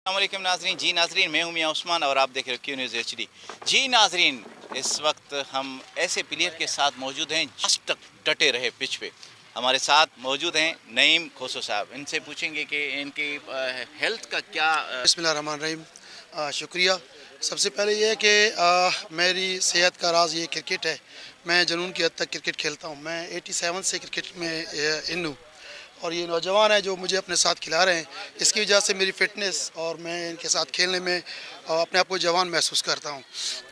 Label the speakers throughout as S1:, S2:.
S1: अस्सलामुअलैकुम नाजरीन। जी नाजरीन, मैं हूं मियां उस्मान और आप देख रहे हो क्यू न्यूज़ HD। जी नाजरीन, इस वक्त हम ऐसे प्लेयर के साथ मौजूद हैं आज तक डटे रहे पिच पे। हमारे साथ मौजूद हैं नईम खोसो साहब। इनसे पूछेंगे कि इनकी हेल्थ का क्या
S2: बिस्मिल्लाहिर्रहमानिर्रहीम। शुक्रिया। सबसे पहले ये है कि मेरी सेहत का राज ये क्रिकेट है। मैं जुनून की हद तक क्रिकेट खेलता हूँ। मैं 87 से क्रिकेट में इन हूँ और ये नौजवान है जो मुझे अपने साथ खिला रहे हैं। इसकी वजह से मेरी फ़िटनेस और मैं इनके साथ खेलने में अपने आप को जवान महसूस करता हूँ।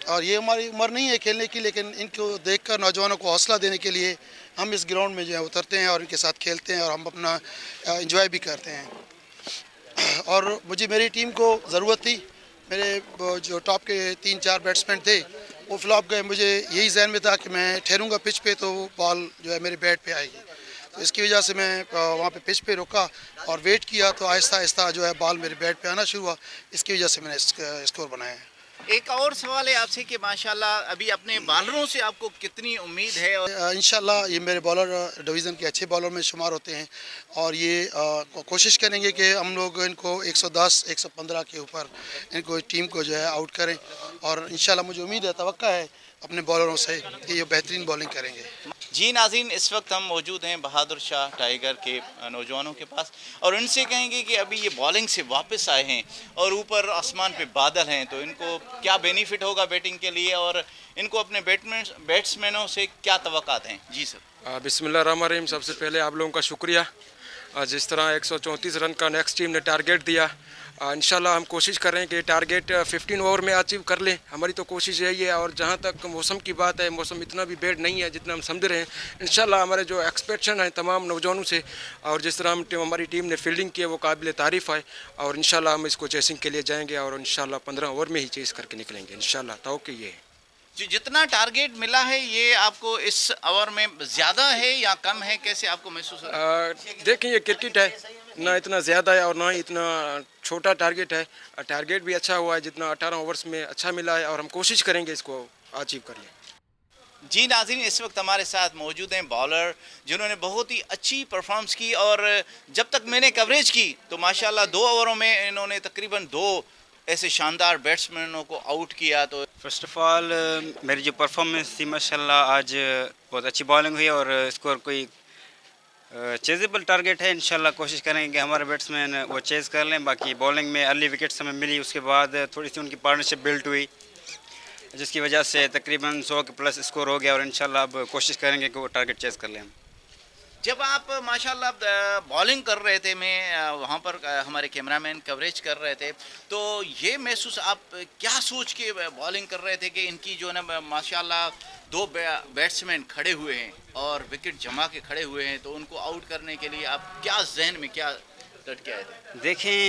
S2: और ये हमारी उम्र नहीं है खेलने की, लेकिन इनको देखकर नौजवानों को हौसला देने के लिए हम इस ग्राउंड में जो है उतरते हैं और इनके साथ खेलते हैं और हम अपना इंजॉय भी करते हैं। और मुझे मेरी टीम को ज़रूरत थी। मेरे जो टॉप के 3-4 बैट्समैन थे वो फ्लॉप गए। मुझे यही जहन में था कि मैं ठहरूंगा पिच पे तो बॉल जो है मेरे बैट पे आएगी। तो इसकी वजह से मैं वहाँ पे पिच पे रुका और वेट किया, तो आहिस्ता आहिस्ता जो है बॉल मेरे बैट पे आना शुरू हुआ। इसकी वजह से मैंने स्कोर बनाया।
S1: एक और सवाल है आपसे कि माशाल्लाह अभी अपने बॉलरों से आपको कितनी उम्मीद है? और
S2: इंशाल्लाह ये मेरे बॉलर डिवीज़न के अच्छे बॉलर में शुमार होते हैं और ये कोशिश करेंगे कि हम लोग इनको 110 115 के ऊपर इनको टीम को जो है आउट करें। और इंशाल्लाह मुझे उम्मीद है, तवक्का है अपने बॉलरों से कि ये बेहतरीन बॉलिंग करेंगे।
S1: जी नाज़रीन, इस वक्त हम मौजूद हैं बहादुर शाह टाइगर के नौजवानों के पास और उनसे कहेंगे कि अभी ये बॉलिंग से वापस आए हैं और ऊपर आसमान पे बादल हैं, तो इनको क्या बेनिफिट होगा बैटिंग के लिए और इनको अपने बैट्समैनों से क्या तवक्कात हैं? जी सर।
S3: बिस्मिल्लाहिर्रहमानिर्रहीम। सबसे पहले आप लोगों का शुक्रिया। जिस तरह 134 रन का नेक्स्ट टीम ने टारगेट दिया, इंशाल्लाह हम कोशिश कर रहे हैं कि टारगेट 15 ओवर में अचीव कर लें। हमारी तो कोशिश यही है। और जहां तक मौसम की बात है, मौसम इतना भी बैड नहीं है जितना हम समझ रहे हैं। इंशाल्लाह हमारे जो एक्सपेक्टेशन है तमाम नौजवानों से और जिस तरह हमारी टीम ने फील्डिंग की है वो काबिल तारीफ़ है। और इंशाल्लाह हम इसको चेसिंग के लिए जाएंगे और इंशाल्लाह 15 ओवर में ही चेस करके निकलेंगे इंशाल्लाह। तो ये है
S1: जी, जितना टारगेट मिला है ये आपको इस ओवर में ज़्यादा है या कम है, कैसे आपको महसूस हो रहा है?
S3: देखें, ये क्रिकेट है, ना इतना ज़्यादा है और ना ही इतना छोटा टारगेट है। टारगेट भी अच्छा हुआ है जितना 18 ओवर्स में अच्छा मिला है और हम कोशिश करेंगे इसको अचीव कर लें।
S1: जी नाज़रीन, इस वक्त हमारे साथ मौजूद हैं बॉलर जिन्होंने बहुत ही अच्छी परफॉर्मेंस की और जब तक मैंने कवरेज की तो माशाल्लाह 2 ओवरों में इन्होंने तकरीबन 2 ऐसे शानदार बैट्समैनों को आउट किया। तो
S4: फ़र्स्ट ऑफ़ ऑल मेरी जो परफॉर्मेंस थी माशाल्लाह आज बहुत अच्छी बॉलिंग हुई और स्कोर कोई चेजेबल टारगेट है। इंशाल्लाह कोशिश करेंगे कि हमारे बैट्समैन वो चेज़ कर लें। बाकी बॉलिंग में अर्ली विकेट्स हमें मिली, उसके बाद थोड़ी सी उनकी पार्टनरशिप बिल्ट हुई जिसकी वजह से तकरीबन 100 के प्लस स्कोर हो गया और इंशाल्लाह अब कोशिश करेंगे कि वो टारगेट चेज़ कर लें हम।
S1: जब आप माशाल्लाह बॉलिंग कर रहे थे, मैं वहाँ पर हमारे कैमरामैन कवरेज कर रहे थे, तो ये महसूस आप क्या सोच के बॉलिंग कर रहे थे कि इनकी जो है ना माशाल्लाह 2 बैट्समैन खड़े हुए हैं और विकेट जमा के खड़े हुए हैं, तो उनको आउट करने के लिए आप क्या जहन में क्या डट के आए थे?
S4: देखें,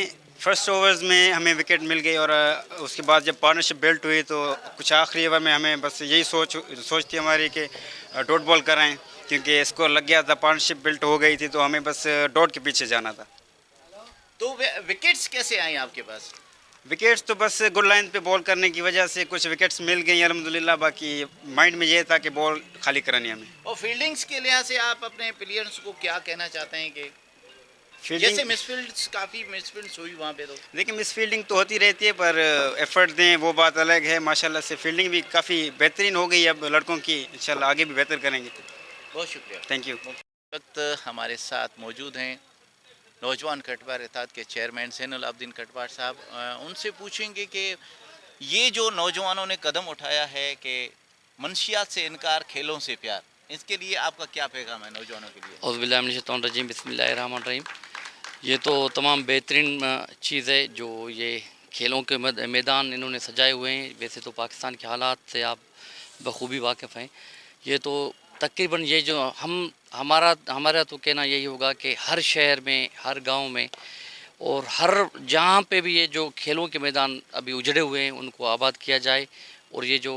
S4: फर्स्ट ओवर्स में हमें विकेट मिल गई और उसके बाद जब पार्टनरशिप बिल्ट हुई तो कुछ आखिरी ओवर में हमें बस यही सोच थी हमारी कि डॉट बॉल कराएं, क्योंकि स्कोर लग गया था, पार्टनरशिप बिल्ट हो गई थी, तो हमें बस डॉट के पीछे जाना था।
S1: तो विकेट्स कैसे आए आपके पास?
S4: विकेट्स तो बस गुड लाइन पे बॉल करने की वजह से कुछ विकेट्स मिल गई अल्हम्दुलिल्लाह। बाकी माइंड में ये था कि बॉल खाली करानी हमें।
S1: और फील्डिंग्स के लिहाज से आप अपने प्लेयर्स को क्या कहना चाहते हैं कि जैसे
S4: फील्डिंग,
S1: मिसफील्ड्स काफ़ी मिसफील्ड्स हुई वहाँ पे? तो
S4: देखिए मिस फील्डिंग तो होती रहती है पर एफर्ट दें वो बात अलग है। माशाल्लाह से फील्डिंग भी काफ़ी बेहतरीन हो गई अब लड़कों की, इंशाल्लाह आगे भी बेहतर करेंगे।
S1: बहुत शुक्रिया।
S4: Thank you.
S1: इस वक्त हमारे साथ मौजूद हैं नौजवान कटवार इत्तेहाद के चेयरमैन ज़ैनुल आबदीन कटवार साहब। उनसे पूछेंगे कि ये जो नौजवानों ने कदम उठाया है कि मनशियात से इनकार खेलों से प्यार, इसके लिए आपका क्या पैगाम है नौजवानों के लिए?
S5: औज़ुबिल्लाहिमिनश्शैतानिर्रजीम, बिस्मिल्लाहिर्रहमानिर्रहीम। ये तो तमाम बेहतरीन चीज़ है जो ये खेलों के मैदान इन्होंने सजाए हुए हैं। वैसे तो पाकिस्तान के हालात से आप बखूबी वाकिफ़ हैं। ये तो तकरीबन ये जो हमारा तो कहना यही होगा कि हर शहर में, हर गांव में और हर जहां पे भी ये जो खेलों के मैदान अभी उजड़े हुए हैं उनको आबाद किया जाए और ये जो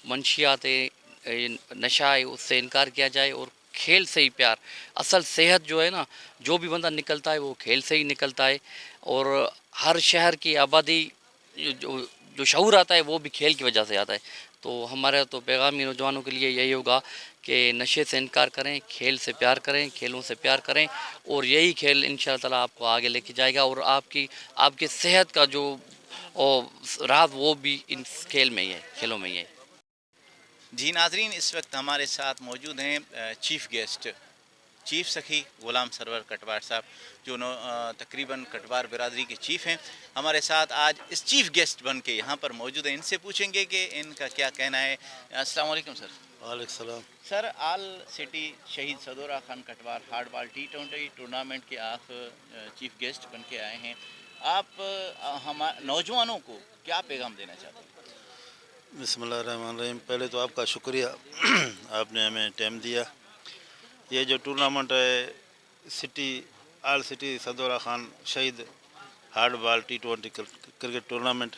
S5: मंशियात है, नशा है, उससे इनकार किया जाए और खेल से ही प्यार। असल सेहत जो है ना, जो भी बंदा निकलता है वो खेल से ही निकलता है और हर शहर की आबादी जो जो शऊर आता है वो भी खेल की वजह से आता है। तो हमारा तो पैगाम ही नौजवानों के लिए यही होगा کہ نشے سے انکار کریں، کھیل سے پیار کریں، کھیلوں سے پیار کریں، اور یہی کھیل انشاءاللہ تعالیٰ آپ کو آگے لے کے جائے گا، اور آپ کی صحت کا جو راز وہ بھی ان کھیل میں ہی ہے، کھیلوں میں ہی ہے۔
S1: جی ناظرین، اس وقت ہمارے ساتھ موجود ہیں chief guest chief سکھی Ghulam Sarwar کٹوار صاحب، جو تقریباً کٹوار برادری کے چیف ہیں، ہمارے ساتھ آج اس چیف گیسٹ بن کے یہاں پر موجود ہیں۔ ان سے پوچھیں گے کہ ان کا کیا کہنا ہے۔ السلام علیکم سر۔
S2: وعلیکم السلام۔
S1: سر، آل سٹی شہید Sadura Khan Katwar hard ball T20 tournament کے آپ چیف گیسٹ بن کے آئے ہیں، آپ نوجوانوں کو کیا پیغام دینا چاہتے ہیں؟
S6: بسم اللہ الرحمن الرحیم۔ پہلے تو آپ کا شکریہ، آپ نے ہمیں ٹائم دیا۔ یہ جو ٹورنامنٹ ہے آل سٹی سدورہ خان شہید hard ball T20 cricket tournament,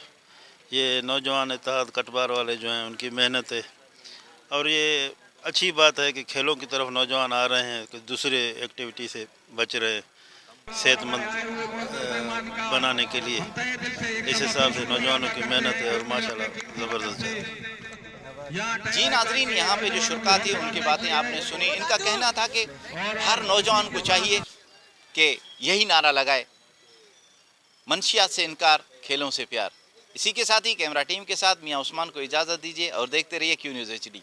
S6: یہ نوجوان اتحاد کٹوار والے جو ہیں ان کی محنت ہے، اور یہ اچھی بات ہے کہ کھیلوں کی طرف نوجوان آ رہے ہیں، کہ دوسرے ایکٹیویٹی سے بچ رہے، صحت مند بنانے کے لیے۔ اس حساب سے نوجوانوں کی محنت ہے اور ماشاءاللہ زبردست ہے۔
S1: جی ناظرین، یہاں پہ جو شرکا تھی ان کی باتیں آپ نے سنی۔ ان کا کہنا تھا کہ ہر نوجوان کو چاہیے کہ یہی نعرہ لگائے، منشیات سے انکار، کھیلوں سے پیار۔ اسی کے ساتھ ہی کیمرہ ٹیم کے ساتھ میاں عثمان کو اجازت دیجیے اور دیکھتے رہیے کیو نیوز HD۔